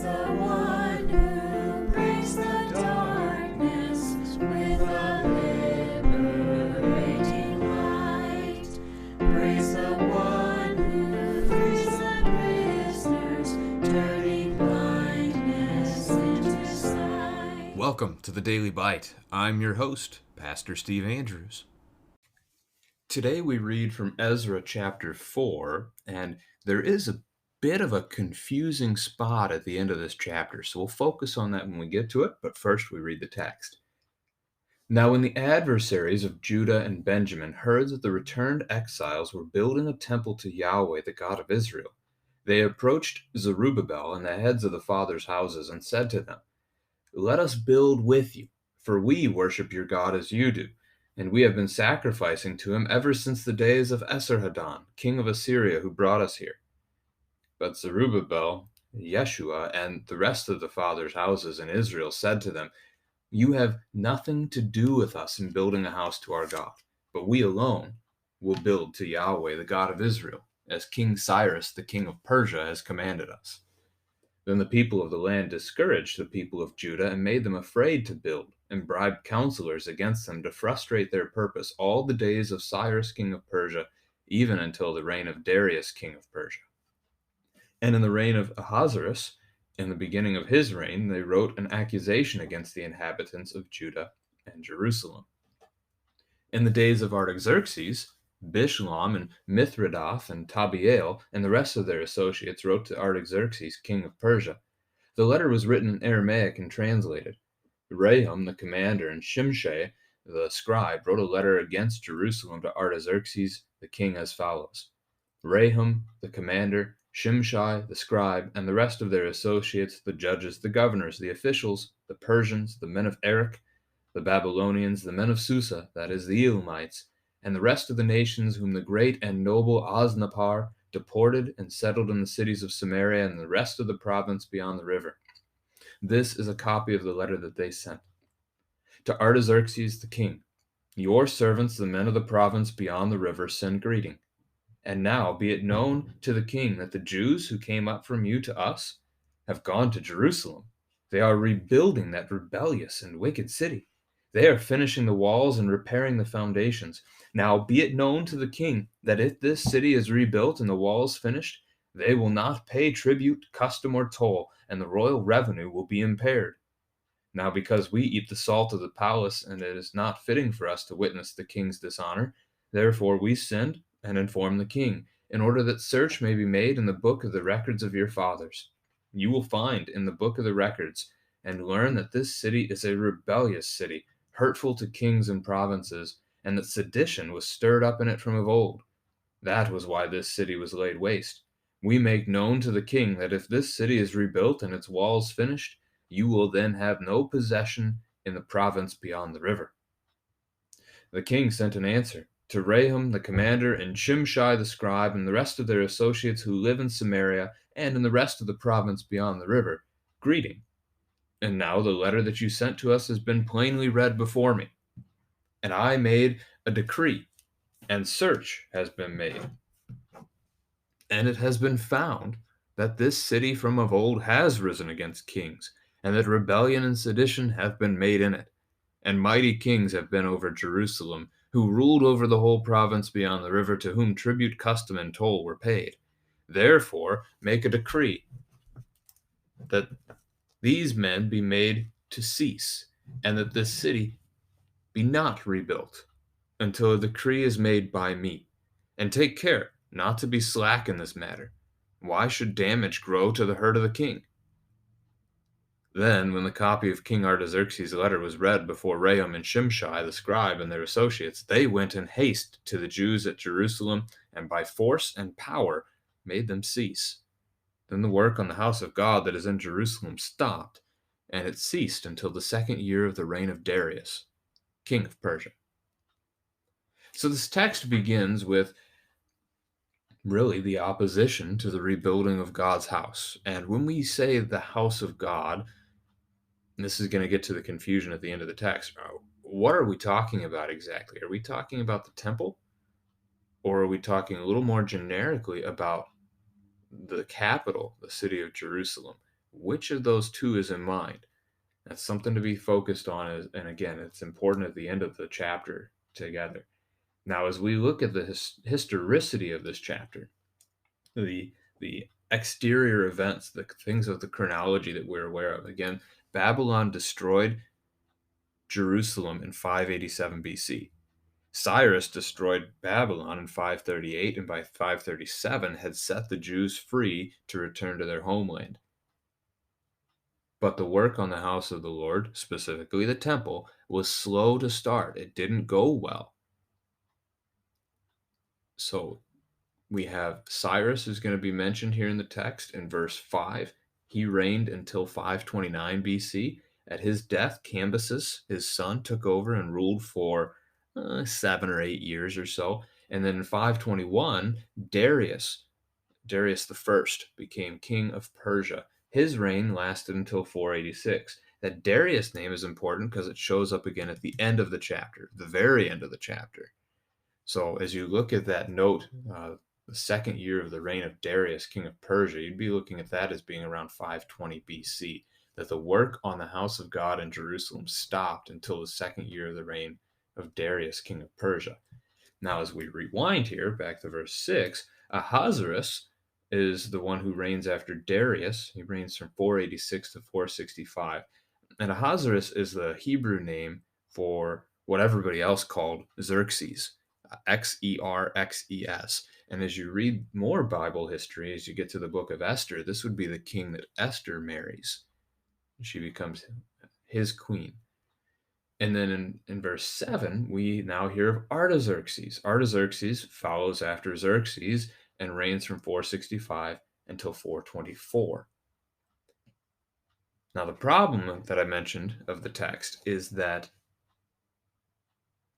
the one who breaks the darkness with a liberating light. Praise the one who frees the prisoners, turning blindness into sight. Welcome to the Daily Bite. I'm your host, Pastor Steve Andrews. Today we read from Ezra chapter 4, and there is a bit of a confusing spot at the end of this chapter, so we'll focus on that when we get to it, but first we read the text. Now when the adversaries of Judah and Benjamin heard that the returned exiles were building a temple to Yahweh, the God of Israel, they approached Zerubbabel and the heads of the fathers' houses and said to them, "Let us build with you, for we worship your God as you do, and we have been sacrificing to him ever since the days of Esarhaddon, king of Assyria, who brought us here." But Zerubbabel, Yeshua, and the rest of the fathers' houses in Israel said to them, "You have nothing to do with us in building a house to our God, but we alone will build to Yahweh, the God of Israel, as King Cyrus, the king of Persia, has commanded us." Then the people of the land discouraged the people of Judah and made them afraid to build, and bribed counselors against them to frustrate their purpose all the days of Cyrus king of Persia, even until the reign of Darius king of Persia. And in the reign of Ahasuerus, in the beginning of his reign, they wrote an accusation against the inhabitants of Judah and Jerusalem. In the days of Artaxerxes, Bishlam and Mithridath and Tabiel and the rest of their associates wrote to Artaxerxes, king of Persia. The letter was written in Aramaic and translated. Rahum, the commander, and Shimshai, the scribe, wrote a letter against Jerusalem to Artaxerxes, the king, as follows. Rahum, the commander, Shimshai, the scribe, and the rest of their associates, the judges, the governors, the officials, the Persians, the men of Erech, the Babylonians, the men of Susa, that is, the Elamites, and the rest of the nations whom the great and noble Osnappar deported and settled in the cities of Samaria and the rest of the province beyond the river. This is a copy of the letter that they sent. To Artaxerxes the king, your servants, the men of the province beyond the river, send greeting. And now be it known to the king that the Jews who came up from you to us have gone to Jerusalem. They are rebuilding that rebellious and wicked city. They are finishing the walls and repairing the foundations. Now be it known to the king that if this city is rebuilt and the walls finished, they will not pay tribute, custom, or toll, and the royal revenue will be impaired. Now because we eat the salt of the palace, and it is not fitting for us to witness the king's dishonor, therefore we send and inform the king, in order that search may be made in the book of the records of your fathers. You will find in the book of the records and learn that this city is a rebellious city, hurtful to kings and provinces, and that sedition was stirred up in it from of old. That was why this city was laid waste. We make known to the king that if this city is rebuilt and its walls finished, you will then have no possession in the province beyond the river. The king sent an answer to Rahum the commander and Shimshai the scribe and the rest of their associates who live in Samaria and in the rest of the province beyond the river, greeting. And now the letter that you sent to us has been plainly read before me. And I made a decree, and search has been made. And it has been found that this city from of old has risen against kings, and that rebellion and sedition have been made in it. And mighty kings have been over Jerusalem, who ruled over the whole province beyond the river, to whom tribute, custom, and toll were paid. Therefore make a decree that these men be made to cease, and that this city be not rebuilt, until a decree is made by me. And take care not to be slack in this matter. Why should damage grow to the hurt of the king? Then, when the copy of King Artaxerxes' letter was read before Rahum and Shimshai the scribe and their associates, they went in haste to the Jews at Jerusalem, and by force and power made them cease. Then the work on the house of God that is in Jerusalem stopped, and it ceased until the 2nd year of the reign of Darius, king of Persia. So this text begins with really the opposition to the rebuilding of God's house. And when we say the house of God, and this is going to get to the confusion at the end of the text, what are we talking about exactly? Are we talking about the temple? Or are we talking a little more generically about the capital, the city of Jerusalem? Which of those two is in mind? That's something to be focused on, and again, it's important at the end of the chapter together. Now, as we look at the historicity of this chapter, the the exterior events, the things of the chronology that we're aware of. Again, Babylon destroyed Jerusalem in 587 BC. Cyrus destroyed Babylon in 538, and by 537 had set the Jews free to return to their homeland. But the work on the house of the Lord, specifically the temple, was slow to start. It didn't go well. So we have Cyrus, who's going to be mentioned here in the text in verse 5. He reigned until 529 BC. At his death, Cambyses, his son, took over and ruled for 7 or 8 years or so. And then in 521, Darius the First, became king of Persia. His reign lasted until 486. That Darius name is important because it shows up again at the end of the chapter, the very end of the chapter. So as you look at that note, the second year of the reign of Darius, king of Persia, you'd be looking at that as being around 520 BC, that the work on the house of God in Jerusalem stopped until the second year of the reign of Darius, king of Persia. Now, as we rewind here, back to verse 6, Ahasuerus is the one who reigns after Darius. He reigns from 486 to 465. And Ahasuerus is the Hebrew name for what everybody else called Xerxes, Xerxes. And as you read more Bible history, as you get to the book of Esther, this would be the king that Esther marries. She becomes his queen. And then in verse 7, we now hear of Artaxerxes. Artaxerxes follows after Xerxes and reigns from 465 until 424. Now, the problem that I mentioned of the text is that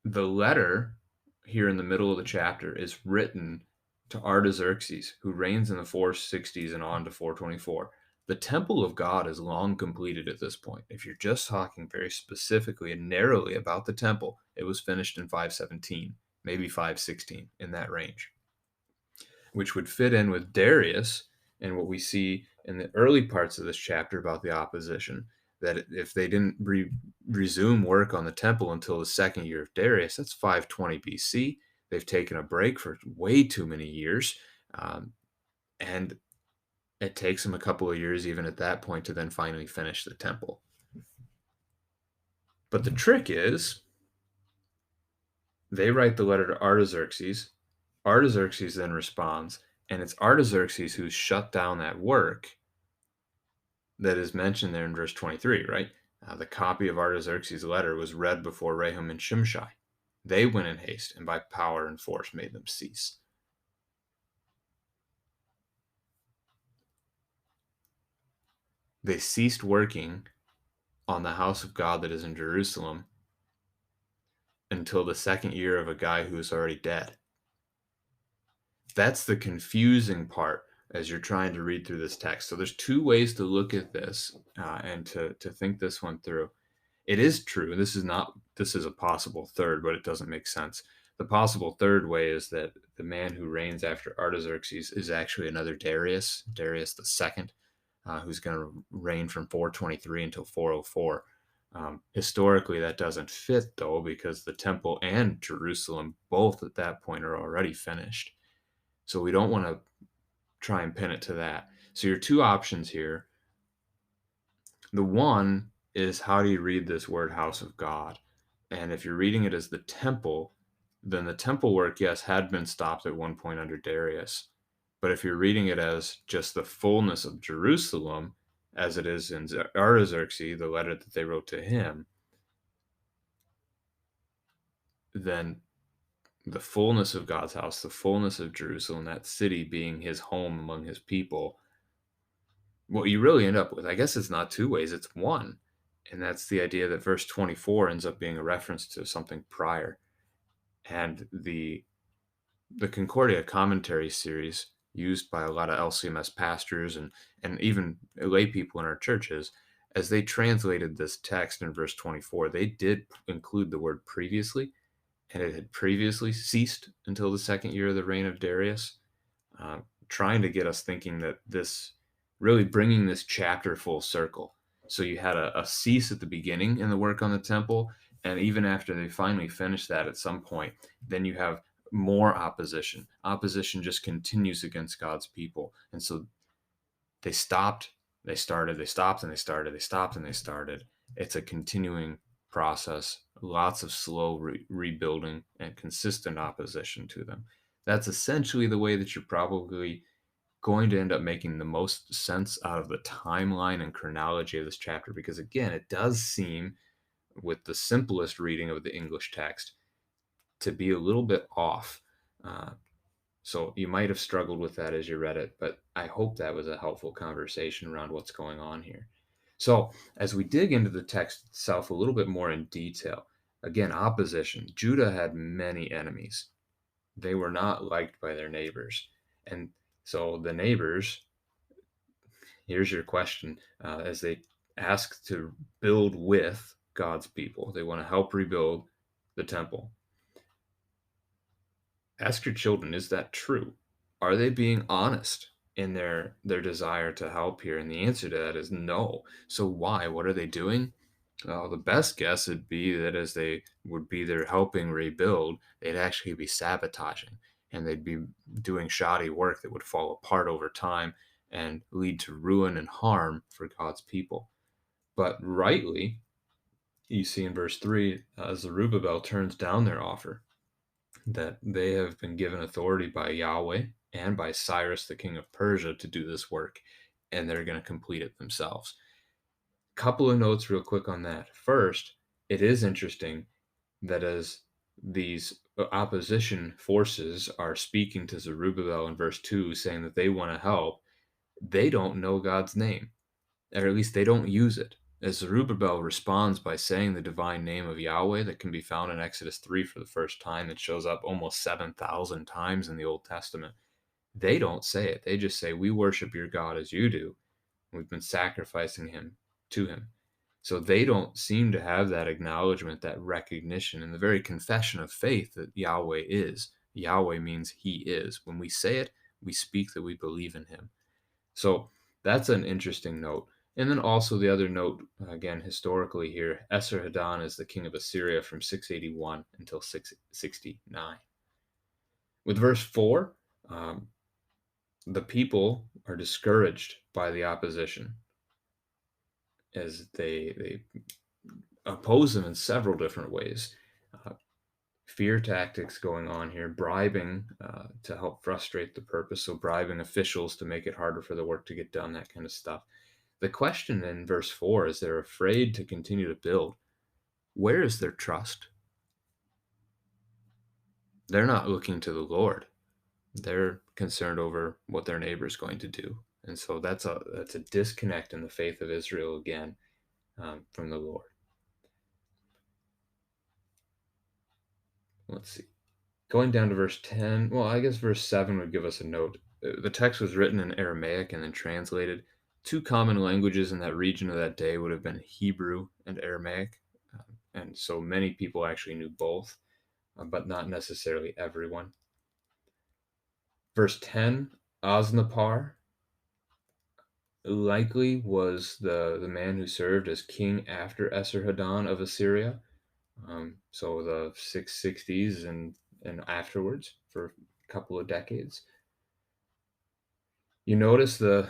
the letter here in the middle of the chapter is written to Artaxerxes, who reigns in the 460s and on to 424. The temple of God is long completed at this point. If you're just talking very specifically and narrowly about the temple, it was finished in 517, maybe 516, in that range, which would fit in with Darius and what we see in the early parts of this chapter about the opposition, that if they didn't resume work on the temple until the second year of Darius, that's 520 BC. They've taken a break for way too many years. And it takes them a couple of years, even at that point, to then finally finish the temple. But the trick is, they write the letter to Artaxerxes. Artaxerxes then responds, and it's Artaxerxes who's shut down that work that is mentioned there in verse 23, right? The copy of Artaxerxes' letter was read before Rehum and Shimshai. They went in haste, and by power and force made them cease. They ceased working on the house of God that is in Jerusalem until the second year of a guy who is already dead. That's the confusing part as you're trying to read through this text. So there's two ways to look at this and to think this one through. It is true. This is a possible third, but it doesn't make sense. The possible third way is that the man who reigns after Artaxerxes is actually another Darius, Darius the second, who's going to reign from 423 until 404. Historically, that doesn't fit, though, because the temple and Jerusalem, both at that point, are already finished. So we don't want to try and pin it to that. So your two options here. The one is, how do you read this word house of God? And if you're reading it as the temple, then the temple work, yes, had been stopped at one point under Darius. But if you're reading it as just the fullness of Jerusalem, as it is in Artaxerxes, the letter that they wrote to him, then the fullness of God's house, the fullness of Jerusalem, that city being his home among his people, what you really end up with, I guess it's not two ways, it's one. And that's the idea that verse 24 ends up being a reference to something prior. And the Concordia commentary series used by a lot of LCMS pastors and even lay people in our churches, as they translated this text in verse 24, they did include the word previously, and it had previously ceased until the second year of the reign of Darius, trying to get us thinking that this really bringing this chapter full circle. So you had a cease at the beginning in the work on the temple, and even after they finally finished that at some point, then you have more opposition. Opposition just continues against God's people. And so they stopped, they started, they stopped, and they started, they stopped, and they started. It's a continuing process, lots of slow rebuilding and consistent opposition to them. That's essentially the way that you're probably going to end up making the most sense out of the timeline and chronology of this chapter, because again, it does seem, with the simplest reading of the English text, to be a little bit off. Uh, so you might have struggled with that as you read it, but I hope that was a helpful conversation around what's going on here. So as we dig into the text itself a little bit more in detail, again, opposition. Judah had many enemies. They were not liked by their neighbors. And so the neighbors, here's your question, as they ask to build with God's people, they want to help rebuild the temple. Ask your children, is that true? Are they being honest in their desire to help here? And the answer to that is no. So why? What are they doing? Well, the best guess would be that as they would be there helping rebuild, they'd actually be sabotaging, and they'd be doing shoddy work that would fall apart over time and lead to ruin and harm for God's people. But rightly, you see in verse 3, Zerubbabel turns down their offer, that they have been given authority by Yahweh and by Cyrus, the king of Persia, to do this work, and they're going to complete it themselves. Couple of notes real quick on that. First, it is interesting that as these opposition forces are speaking to Zerubbabel in verse 2, saying that they want to help, they don't know God's name, or at least they don't use it. As Zerubbabel responds by saying the divine name of Yahweh that can be found in Exodus 3 for the first time, it shows up almost 7,000 times in the Old Testament. They don't say it. They just say, we worship your God as you do. We've been sacrificing him to him. So they don't seem to have that acknowledgement, that recognition, and the very confession of faith that Yahweh is. Yahweh means he is. When we say it, we speak that we believe in him. So that's an interesting note. And then also the other note, again, historically here, Esarhaddon is the king of Assyria from 681 until 669. With verse 4, the people are discouraged by the opposition as they oppose them in several different ways. Fear tactics going on here, bribing to help frustrate the purpose, so bribing officials to make it harder for the work to get done, that kind of stuff. The question in verse 4 is they're afraid to continue to build. Where is their trust? They're not looking to the Lord. They're concerned over what their neighbor is going to do. And so that's a disconnect in the faith of Israel again, from the Lord. Let's see. Going down to verse 10, well, I guess verse 7 would give us a note. The text was written in Aramaic and then translated. Two common languages in that region of that day would have been Hebrew and Aramaic. And so many people actually knew both, but not necessarily everyone. Verse 10, Osnapar likely was the man who served as king after Esarhaddon of Assyria. So the 660s and afterwards for a couple of decades. You notice the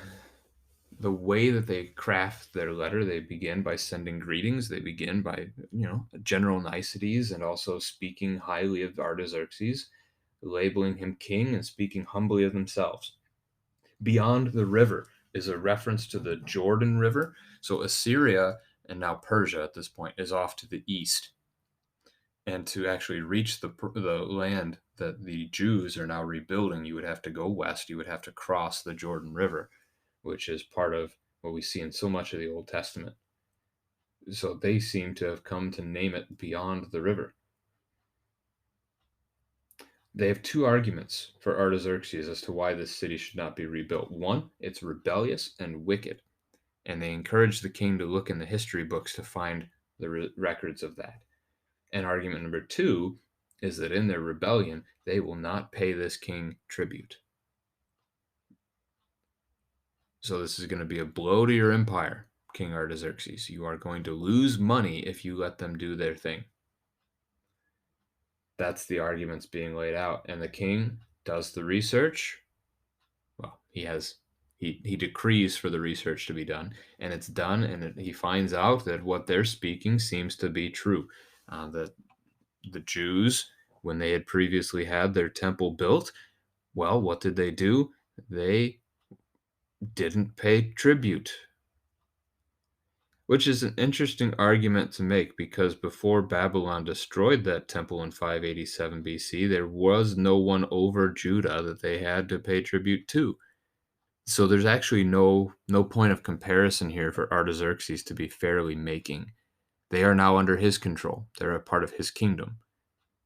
way that they craft their letter. They begin by sending greetings. They begin by, general niceties, and also speaking highly of Artaxerxes, labeling him king and speaking humbly of themselves. Beyond the river is a reference to the Jordan River. So Assyria, and now Persia at this point, is off to the east. And to actually reach the land that the Jews are now rebuilding, you would have to go west. You would have to cross the Jordan River, which is part of what we see in so much of the Old Testament. So they seem to have come to name it beyond the river. They have two arguments for Artaxerxes as to why this city should not be rebuilt. One, it's rebellious and wicked, and they encourage the king to look in the history books to find the records of that. And argument number two is that in their rebellion, they will not pay this king tribute. So this is going to be a blow to your empire, King Artaxerxes. You are going to lose money if you let them do their thing. That's the arguments being laid out. And the king does the research. Well, he decrees for the research to be done, and it's done, and he finds out that what they're speaking seems to be true. That the Jews, when they had previously had their temple built, well, what did they do? They didn't pay tribute, which is an interesting argument to make because before Babylon destroyed that temple in 587 BC, there was no one over Judah that they had to pay tribute to. So there's actually no point of comparison here for Artaxerxes to be fairly making. They are now under his control. They're a part of his kingdom.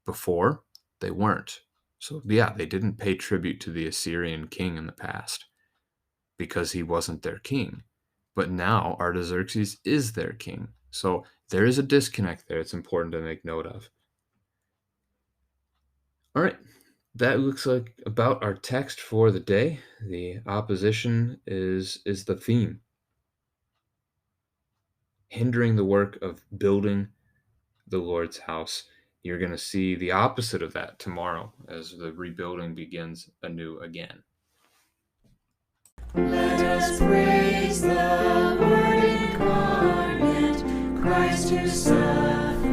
Before, they weren't. So yeah, they didn't pay tribute to the Assyrian king in the past because he wasn't their king. But now Artaxerxes is their king. So there is a disconnect there. It's important to make note of. All right. That looks like about our text for the day. The opposition is the theme. Hindering the work of building the Lord's house. You're going to see the opposite of that tomorrow as the rebuilding begins anew again. Let us praise the Word incarnate, Christ who suffered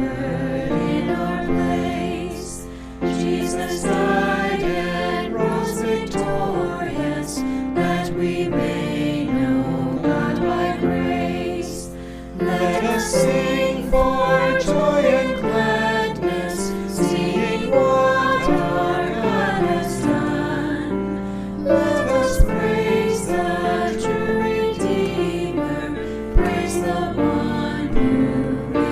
in our place. Jesus died and rose victorious, that we may know God by grace. Let us sing for joy and gladness, seeing what our God has done. Let us praise the true Redeemer, praise the one who